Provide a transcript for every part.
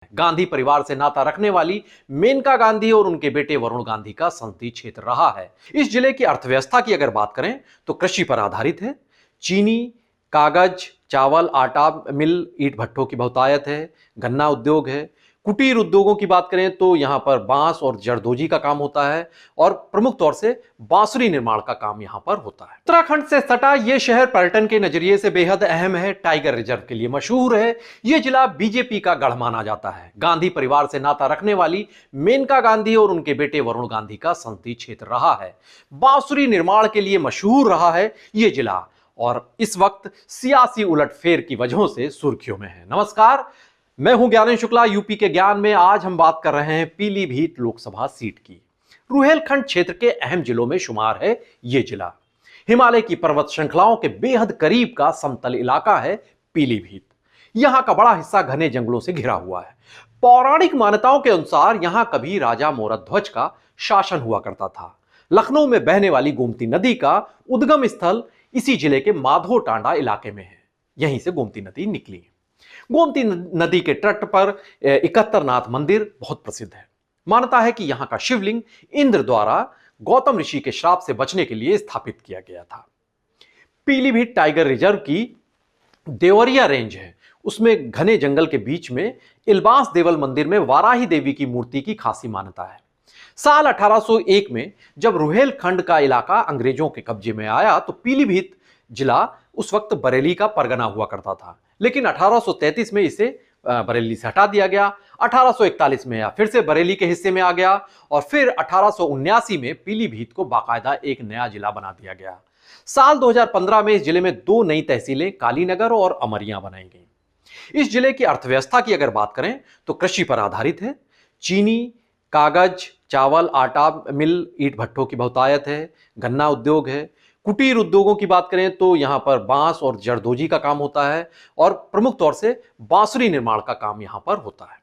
गांधी परिवार से नाता रखने वाली मेनका गांधी और उनके बेटे वरुण गांधी का संसदीय क्षेत्र रहा है। इस जिले की अर्थव्यवस्था की अगर बात करें तो कृषि पर आधारित है। चीनी, कागज, चावल, आटा मिल, ईंट भट्ठों की बहुतायत है। गन्ना उद्योग है। कुटीर उद्योगों की बात करें तो यहां पर बांस और जरदोजी का काम होता है और प्रमुख तौर से बांसुरी निर्माण का काम यहां पर होता है। उत्तराखंड से सटा यह शहर पर्यटन के नजरिए से बेहद अहम है। टाइगर रिजर्व के लिए मशहूर है। यह जिला बीजेपी का गढ़ माना जाता है। गांधी परिवार से नाता रखने वाली मेनका गांधी और उनके बेटे वरुण गांधी का संसदीय क्षेत्र रहा है। बांसुरी निर्माण के लिए मशहूर रहा है यह जिला और इस वक्त सियासी उलटफेर की वजहों से सुर्खियों में है। नमस्कार, मैं हूं ज्ञानेश शुक्ला। यूपी के ज्ञान में आज हम बात कर रहे हैं पीलीभीत लोकसभा सीट की। रुहेलखंड क्षेत्र के अहम जिलों में शुमार है यह जिला। हिमालय की पर्वत श्रृंखलाओं के बेहद करीब का समतल इलाका है पीलीभीत। यहां का बड़ा हिस्सा घने जंगलों से घिरा हुआ है। पौराणिक मान्यताओं के अनुसार यहां कभी राजा मोरध्वज का शासन हुआ करता था। लखनऊ में बहने वाली गोमती नदी का उद्गम स्थल इसी जिले के माधो टांडा इलाके में है। यहीं से गोमती नदी निकली। गोमती नदी के तट पर 71 नाथ मंदिर बहुत प्रसिद्ध है। मानता है कि यहां का शिवलिंग इंद्र द्वारा गौतम ऋषि के श्राप से बचने के लिए स्थापित किया गया था। पीलीभीत टाइगर रिजर्व की देवरिया रेंज है। उसमें घने जंगल के बीच में इल्बास देवल मंदिर में वाराही देवी की मूर्ति की खासी मान्यता है। साल 1801 में जब रुहेलखंड का इलाका अंग्रेजों के कब्जे में आया तो पीलीभीत जिला उस वक्त बरेली का परगना हुआ करता था, लेकिन 1833 में इसे बरेली से हटा दिया गया। 1841 में फिर से बरेली के हिस्से में आ गया और फिर 1879 में पीलीभीत को बाकायदा एक नया जिला बना दिया गया। साल 2015 में इस जिले में दो नई तहसीलें कालीनगर और अमरिया बनाई गई। इस जिले की अर्थव्यवस्था की अगर बात करें तो कृषि पर आधारित है। चीनी, कागज, चावल, आटा मिल, ईंट भट्ठों की बहुतायत है। गन्ना उद्योग है। कुटीर उद्योगों की बात करें तो यहां पर बांस और जरदोजी का काम होता है और प्रमुख तौर से बांसुरी निर्माण का काम यहां पर होता है।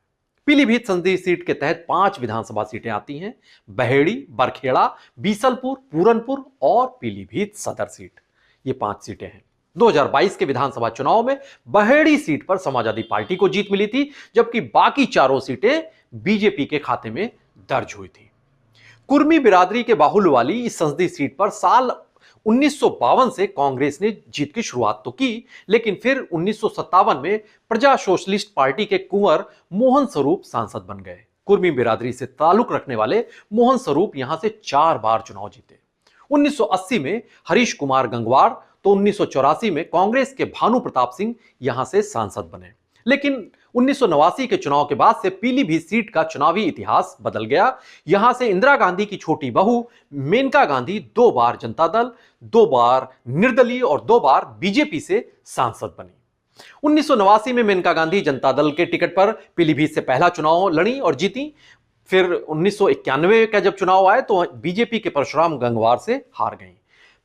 पीलीभीत संसदीय सीट के तहत 5 विधानसभा सीटें आती हैं। बहेड़ी, बरखेड़ा, बीसलपुर, पूरनपुर और पीलीभीत सदर सीट, ये 5 सीटें हैं। 2022 के विधानसभा चुनाव में बहेड़ी सीट पर समाजवादी पार्टी को जीत मिली थी, जबकि बाकी चारों सीटें बीजेपी के खाते में दर्ज हुई थी। कुर्मी बिरादरी के बाहुल्य वाली इस संसदीय सीट पर साल 1952 से कांग्रेस ने जीत की शुरुआत तो की, लेकिन फिर 1957 में प्रजा सोशलिस्ट पार्टी के कुंवर मोहन स्वरूप सांसद बन गए। कुर्मी बिरादरी से ताल्लुक रखने वाले मोहन स्वरूप यहां से 4 बार चुनाव जीते। 1980 में हरीश कुमार गंगवार तो 1984 में कांग्रेस के भानु प्रताप सिंह यहां से सांसद बने। लेकिन 1989 के चुनाव के बाद से पीलीभीत सीट का चुनावी इतिहास बदल गया। यहां से इंदिरा गांधी की छोटी बहू मेनका गांधी 2 बार जनता दल, 2 बार निर्दलीय और 2 बार बीजेपी से सांसद बनी। 1989 में मेनका गांधी जनता दल के टिकट पर पीलीभीत से पहला चुनाव लड़ी और जीती। फिर 1991 का जब चुनाव आए तो बीजेपी के परशुराम गंगवार से हार गई।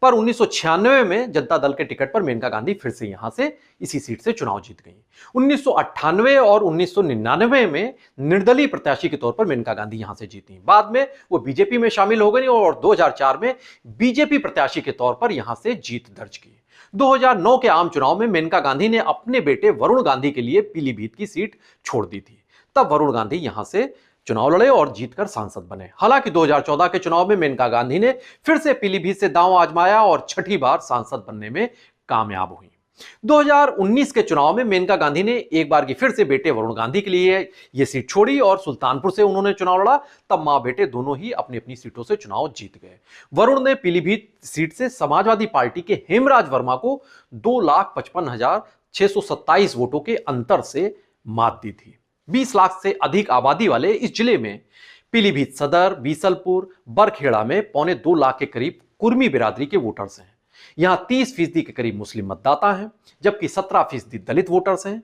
पर 1996 में जनता दल के टिकट पर मेनका गांधी फिर से यहां से इसी सीट से चुनाव जीत गई। 1998 और 1999 में निर्दलीय प्रत्याशी के तौर पर मेनका गांधी यहां से जीती। बाद में वो बीजेपी में शामिल हो गई और 2004 में बीजेपी प्रत्याशी के तौर पर यहां से जीत दर्ज की। 2009 के आम चुनाव में मेनका गांधी ने अपने बेटे वरुण गांधी के लिए पीलीभीत की सीट छोड़ दी थी। तब वरुण गांधी यहां से चुनाव लड़े और जीतकर सांसद बने। हालांकि 2014 के चुनाव में मेनका गांधी ने फिर से पीलीभीत से दांव आजमाया और छठी बार सांसद बनने में कामयाब हुई। 2019 के चुनाव में मेनका गांधी ने एक बार की फिर से बेटे वरुण गांधी के लिए यह सीट छोड़ी और सुल्तानपुर से उन्होंने चुनाव लड़ा। तब मां बेटे दोनों ही अपनी अपनी सीटों से चुनाव जीत गए। वरुण ने पीलीभीत सीट से समाजवादी पार्टी के हेमराज वर्मा को 2,55,627 वोटों के अंतर से मात दी थी। 20 लाख से अधिक आबादी वाले इस जिले में पीलीभीत सदर, बीसलपुर, बरखेड़ा में 2.25 लाख के करीब कुर्मी बिरादरी के वोटर्स हैं। यहां 30% के करीब मुस्लिम मतदाता हैं, जबकि 17% दलित वोटर्स हैं।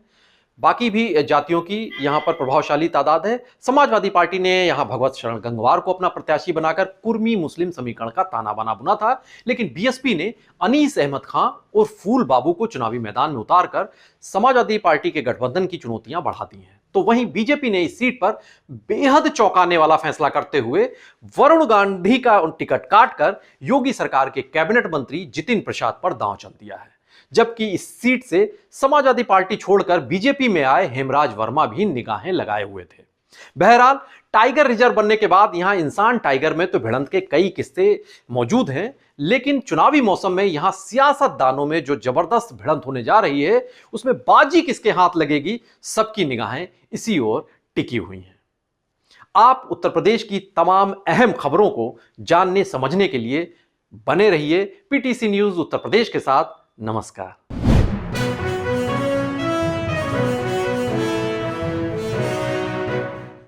बाकी भी जातियों की यहां पर प्रभावशाली तादाद है। समाजवादी पार्टी ने यहां भगवत शरण गंगवार को अपना प्रत्याशी बनाकर कुर्मी मुस्लिम समीकरण का ताना बाना बुना था, लेकिन बीएसपी ने अनीस अहमद खां और फूल बाबू को चुनावी मैदान में उतारकर समाजवादी पार्टी के गठबंधन की चुनौतियां बढ़ा दी हैं। तो वहीं बीजेपी ने इस सीट पर बेहद चौंकाने वाला फैसला करते हुए वरुण गांधी का टिकट काटकर योगी सरकार के कैबिनेट मंत्री जितिन प्रसाद पर दांव चल दिया है। जबकि इस सीट से समाजवादी पार्टी छोड़कर बीजेपी में आए हेमराज वर्मा भी निगाहें लगाए हुए थे। बहरहाल टाइगर रिजर्व बनने के बाद यहां इंसान टाइगर में तो भिड़ंत के कई किस्से मौजूद हैं, लेकिन चुनावी मौसम में यहां सियासतदानों में जो जबरदस्त भिड़ंत होने जा रही है, उसमें बाजी किसके हाथ लगेगी, सबकी निगाहें इसी ओर टिकी हुई हैं। आप उत्तर प्रदेश की तमाम अहम खबरों को जानने समझने के लिए बने रहिए पीटीसी न्यूज उत्तर प्रदेश के साथ। नमस्कार।